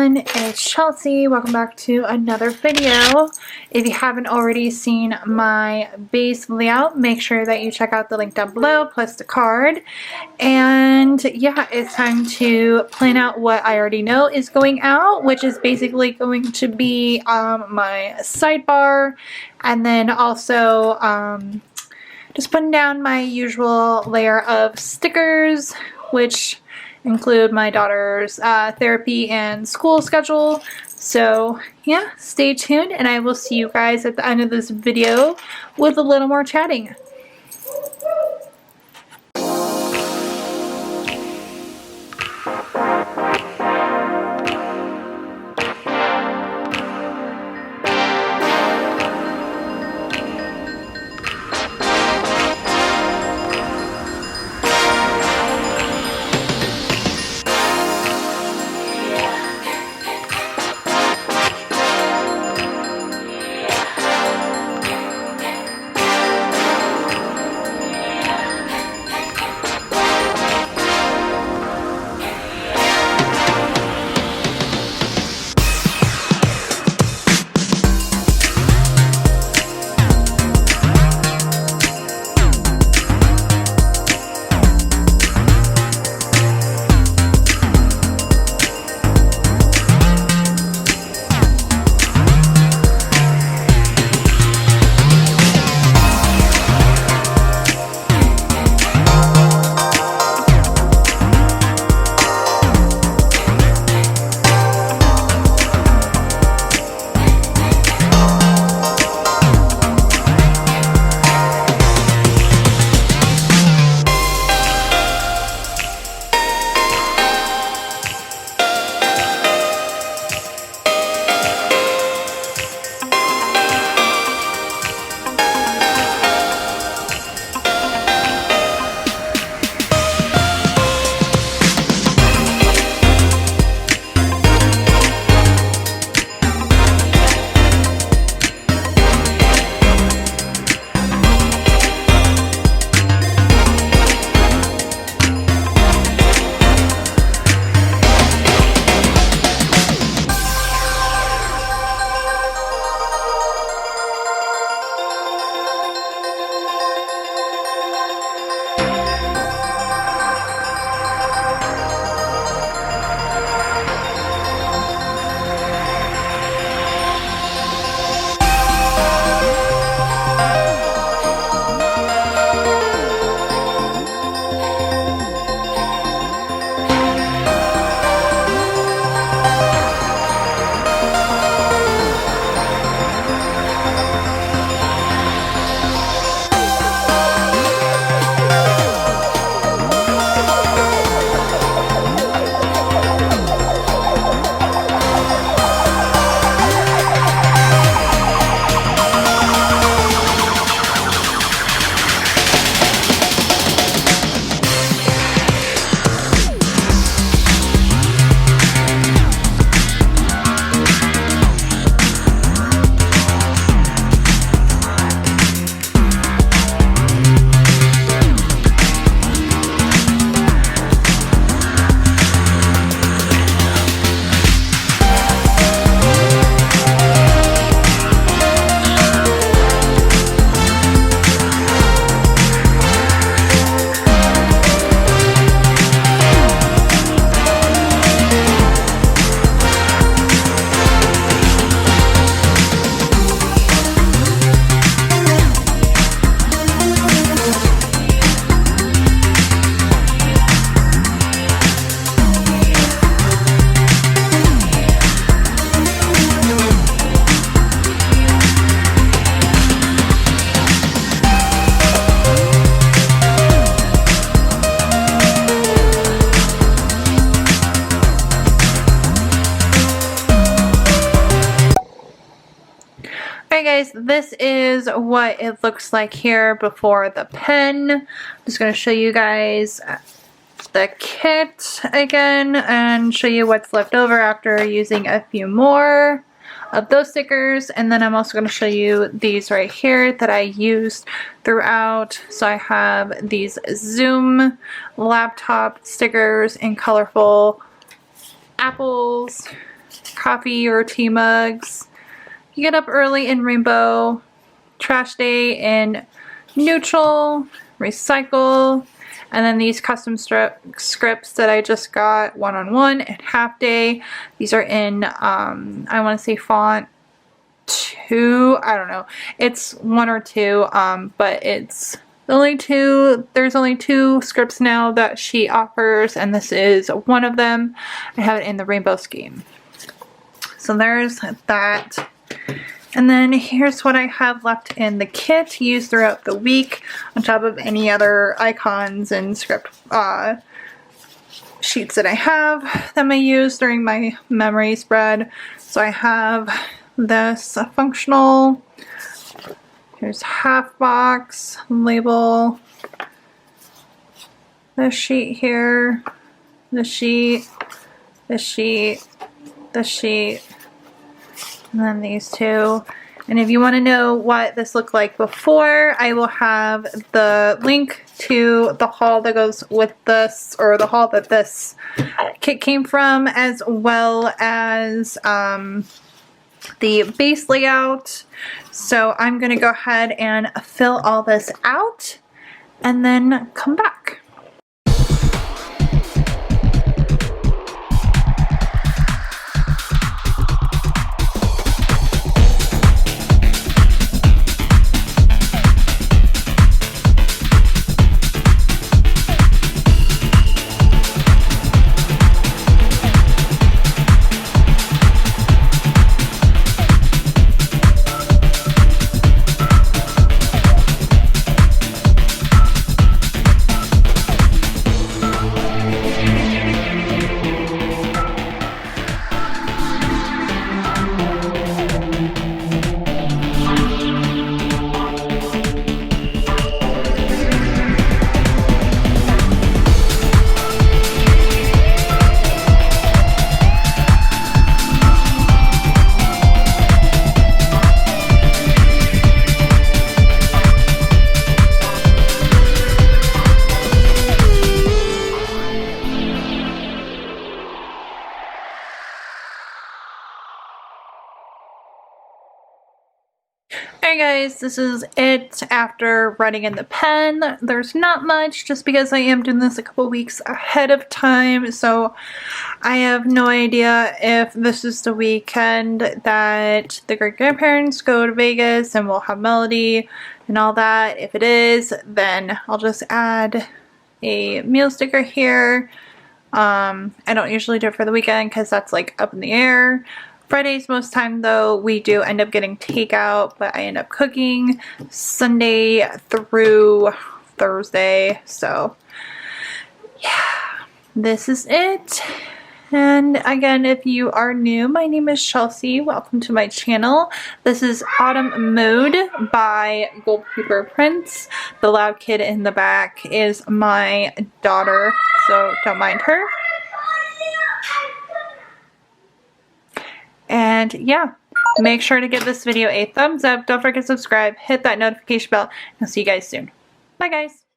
everyone, it's Chelsea. Welcome back to another video. If you haven't already seen my base layout, make sure that you check out the link down below plus the card. And yeah, it's time to plan out what I already know is going out, which is basically going to be my sidebar, and then also just putting down my usual layer of stickers, which include my daughter's therapy and school schedule. So yeah, stay tuned and I will see you guys at the end of this video with a little more chatting. Alright guys, this is what it looks like here before the pen. I'm just going to show you guys the kit again and show you what's left over after using a few more of those stickers. And then I'm also going to show you these right here that I used throughout. So I have these Zoom laptop stickers in colorful apples, coffee or tea mugs. You get up early in rainbow, trash day in neutral, recycle, and then these custom scripts that I just got, 1-on-1 and half day. These are in, I want to say font 2, I don't know. It's 1 or 2, but it's only 2. There's only 2 scripts now that she offers, and this is one of them. I have it in the rainbow scheme. So there's that. And then here's what I have left in the kit to use throughout the week, on top of any other icons and script sheets that I have that I use during my memory spread. So I have this functional, here's half box, label, this sheet here, this sheet, this sheet, this sheet, and then these 2. And if you want to know what this looked like before, I will have the link to the haul that goes with this, or the haul that this kit came from, as well as the base layout. So I'm going to go ahead and fill all this out and then come back. Alright guys, this is it after writing in the pen. There's not much, just because I am doing this a couple weeks ahead of time, so I have no idea if this is the weekend that the great-grandparents go to Vegas and we'll have Melody and all that. If it is, then I'll just add a meal sticker here. I don't usually do it for the weekend because that's like up in the air. Fridays most time though, we do end up getting takeout, but I end up cooking Sunday through Thursday. So yeah, this is it. And again, if you are new, my name is Chelsea. Welcome to my channel. This is Autumn Mood by GoldPaperPrints. The loud kid in the back is my daughter, so don't mind her. And yeah, make sure to give this video a thumbs up. Don't forget to subscribe, hit that notification bell, and I'll see you guys soon. Bye guys.